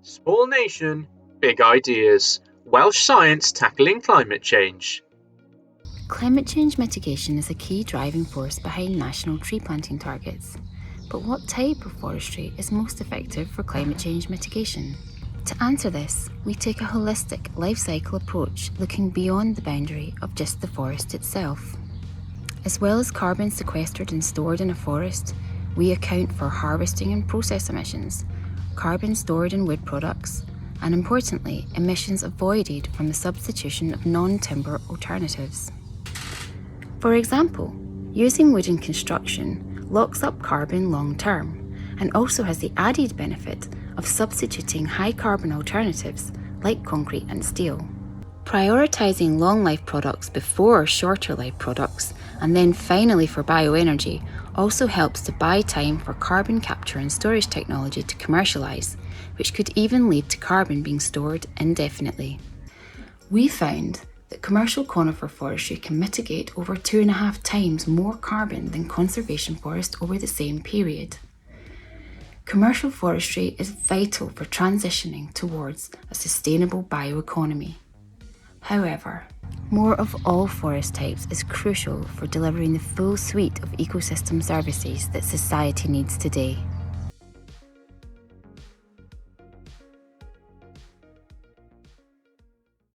Small nation, big ideas. Welsh science tackling climate change. Climate change mitigation is a key driving force behind national tree planting targets. But what type of forestry is most effective for climate change mitigation? To answer this, we take a holistic life cycle approach looking beyond the boundary of just the forest itself. As well as carbon sequestered and stored in a forest, we account for harvesting and process emissions, carbon stored in wood products, and importantly, emissions avoided from the substitution of non-timber alternatives. For example, using wood in construction locks up carbon long term and also has the added benefit of substituting high carbon alternatives like concrete and steel. Prioritising long life products before shorter life products and then finally for bioenergy also helps to buy time for carbon capture and storage technology to commercialise, which could even lead to carbon being stored indefinitely. We found that commercial conifer forestry can mitigate over 2.5 times more carbon than conservation forest over the same period. Commercial forestry is vital for transitioning towards a sustainable bioeconomy. However, more of all forest types is crucial for delivering the full suite of ecosystem services that society needs today.